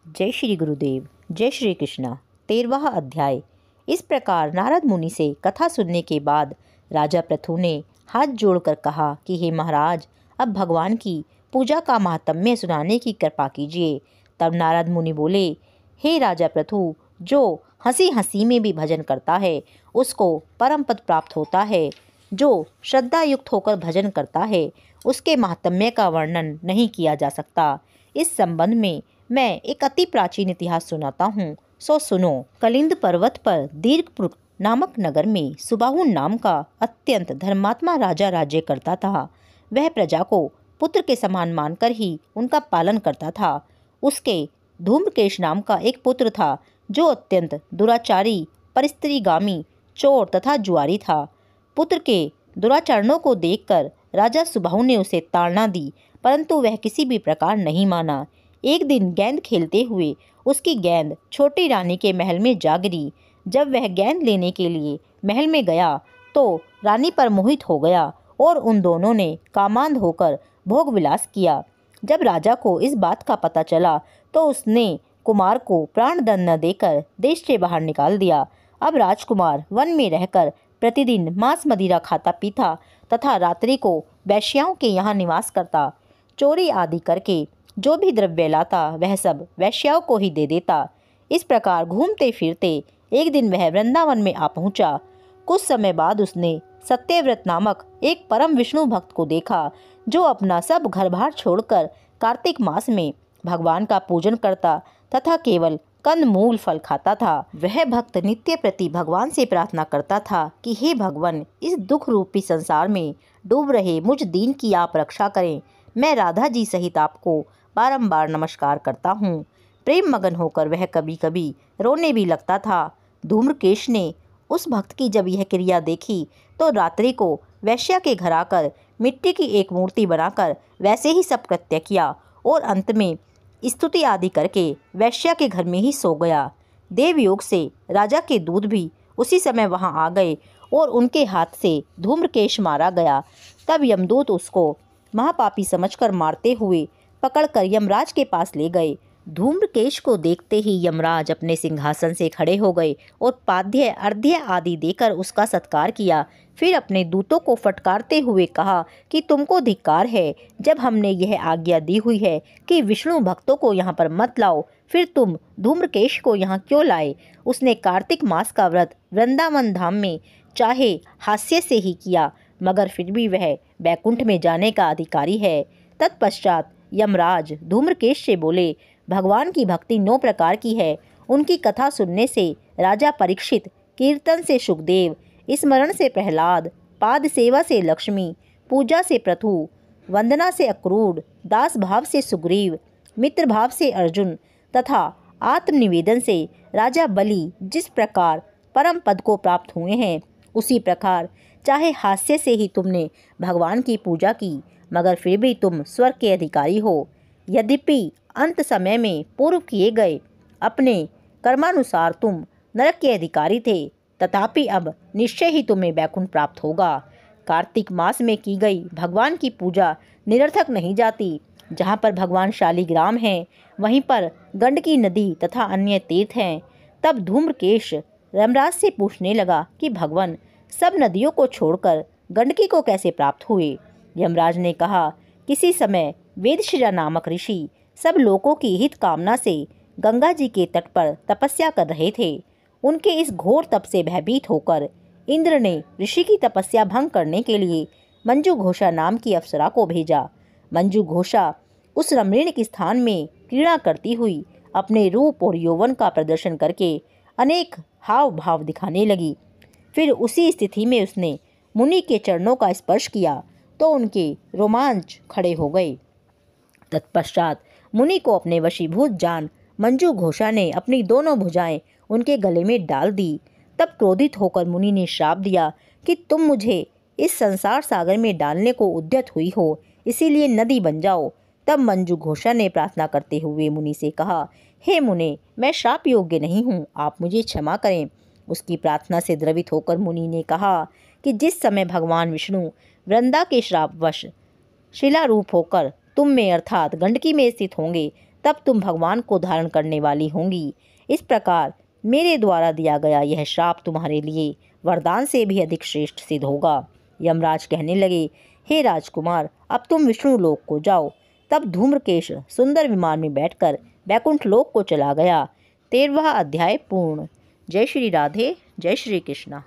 जय श्री गुरुदेव, जय श्री कृष्णा। 13वां अध्याय। इस प्रकार नारद मुनि से कथा सुनने के बाद राजा पृथु ने हाथ जोड़कर कहा कि हे महाराज, अब भगवान की पूजा का महात्म्य सुनाने की कृपा कीजिए। तब नारद मुनि बोले, हे राजा पृथु, जो हंसी हंसी में भी भजन करता है उसको परम पद प्राप्त होता है। जो श्रद्धा युक्त होकर भजन करता है उसके महात्म्य का वर्णन नहीं किया जा सकता। इस संबंध में मैं एक अति प्राचीन इतिहास सुनाता हूँ, सो सुनो। कलिंद पर्वत पर दीर्घपुर नामक नगर में सुबाहु नाम का अत्यंत धर्मात्मा राजा राज्य करता था। वह प्रजा को पुत्र के समान मानकर ही उनका पालन करता था। उसके धूम्रकेश नाम का एक पुत्र था जो अत्यंत दुराचारी, परिस्त्रीगामी, चोर तथा जुआरी था। पुत्र के दुराचरणों को देखकर राजा सुबाहु ने उसे ताड़ना दी, परंतु वह किसी भी प्रकार नहीं माना। एक दिन गेंद खेलते हुए उसकी गेंद छोटी रानी के महल में जा गिरी। जब वह गेंद लेने के लिए महल में गया तो रानी पर मोहित हो गया और उन दोनों ने कामांध होकर भोग विलास किया। जब राजा को इस बात का पता चला तो उसने कुमार को प्राण दंड न देकर देश से बाहर निकाल दिया। अब राजकुमार वन में रहकर प्रतिदिन मांस मदिरा खाता पीता तथा रात्रि को वैश्याओं के यहाँ निवास करता। चोरी आदि करके जो भी द्रव्य लाता वह सब वैश्याओं को ही दे देता। इस प्रकार घूमते फिरते एक दिन वह वृंदावन में आ पहुंचा। कुछ समय बाद उसने सत्यव्रत नामक एक परम विष्णु भक्त को देखा जो अपना सब घर बार छोड़कर कार्तिक मास में भगवान का पूजन करता तथा केवल कंद मूल फल खाता था। वह भक्त नित्य प्रति भगवान से प्रार्थना करता था कि हे भगवान, इस दुख रूपी संसार में डूब रहे मुझ दीन की आप रक्षा करें। मैं राधा जी सहित आपको बारंबार नमस्कार करता हूँ। प्रेम मगन होकर वह कभी कभी रोने भी लगता था। धूम्रकेश ने उस भक्त की जब यह क्रिया देखी तो रात्रि को वैश्या के घर आकर मिट्टी की एक मूर्ति बनाकर वैसे ही सब कृत्य किया और अंत में स्तुति आदि करके वैश्या के घर में ही सो गया। देवयोग से राजा के दूत भी उसी समय वहां आ गए और उनके हाथ से धूम्रकेश मारा गया। तब यमदूत उसको महापापी समझकर मारते हुए पकड़कर यमराज के पास ले गए। धूम्रकेश को देखते ही यमराज अपने सिंहासन से खड़े हो गए और पाद्य अर्घ्य आदि देकर उसका सत्कार किया। फिर अपने दूतों को फटकारते हुए कहा कि तुमको धिक्कार है, जब हमने यह आज्ञा दी हुई है कि विष्णु भक्तों को यहाँ पर मत लाओ, फिर तुम धूम्रकेश को यहाँ क्यों लाए। उसने कार्तिक मास का व्रत वृंदावन धाम में चाहे हास्य से ही किया, मगर फिर भी वह बैकुंठ में जाने का अधिकारी है। तत्पश्चात यमराज धूम्रकेश से बोले, भगवान की भक्ति 9 प्रकार की है। उनकी कथा सुनने से राजा परीक्षित, कीर्तन से सुखदेव, स्मरण से प्रहलाद, पाद सेवा से लक्ष्मी, पूजा से पृथु, वंदना से अक्रूर, दास भाव से सुग्रीव, मित्र भाव से अर्जुन तथा आत्मनिवेदन से राजा बलि जिस प्रकार परम पद को प्राप्त हुए हैं, उसी प्रकार चाहे हास्य से ही तुमने भगवान की पूजा की, मगर फिर भी तुम स्वर्ग के अधिकारी हो। यद्यपि अंत समय में पूर्व किए गए अपने कर्मानुसार तुम नरक के अधिकारी थे, तथापि अब निश्चय ही तुम्हें बैकुंठ प्राप्त होगा। कार्तिक मास में की गई भगवान की पूजा निरर्थक नहीं जाती। जहाँ पर भगवान शालिग्राम हैं वहीं पर गंडकी नदी तथा अन्य तीर्थ हैं। तब धूम्रकेश यमराज से पूछने लगा कि भगवान, सब नदियों को छोड़कर गंडकी को कैसे प्राप्त हुए। यमराज ने कहा, किसी समय वेदशिरा नामक ऋषि सब लोगों की हित कामना से गंगा जी के तट पर तपस्या कर रहे थे। उनके इस घोर तप से भयभीत होकर इंद्र ने ऋषि की तपस्या भंग करने के लिए मंजू घोषा नाम की अप्सरा को भेजा। मंजू घोषा उस रमणीक स्थान में क्रीड़ा करती हुई अपने रूप और यौवन का प्रदर्शन करके अनेक हाव भाव दिखाने लगी। फिर उसी स्थिति में उसने मुनि के चरणों का स्पर्श किया तो उनके रोमांच खड़े हो गए। तत्पश्चात मुनि को अपने वशीभूत जान मंजू घोषा ने अपनी दोनों भुजाएं उनके गले में डाल दी। तब क्रोधित होकर मुनि ने श्राप दिया कि तुम मुझे इस संसार सागर में डालने को उद्यत हुई हो, इसीलिए नदी बन जाओ। तब मंजू घोषा ने प्रार्थना करते हुए मुनि से कहा, हे मुने, मैं श्राप योग्य नहीं हूँ, आप मुझे क्षमा करें। उसकी प्रार्थना से द्रवित होकर मुनि ने कहा कि जिस समय भगवान विष्णु वृंदा के श्रापवश शिला रूप होकर तुम में अर्थात गंडकी में स्थित होंगे, तब तब तुम भगवान को धारण करने वाली होंगी। इस प्रकार मेरे द्वारा दिया गया यह श्राप तुम्हारे लिए वरदान से भी अधिक श्रेष्ठ सिद्ध होगा। यमराज कहने लगे, हे राजकुमार, अब तुम विष्णु लोक को जाओ। तब धूम्रकेश सुंदर विमान में बैठकर बैकुंठ लोक को चला गया। 13वां अध्याय पूर्ण। जय श्री राधे, जय श्री कृष्णा।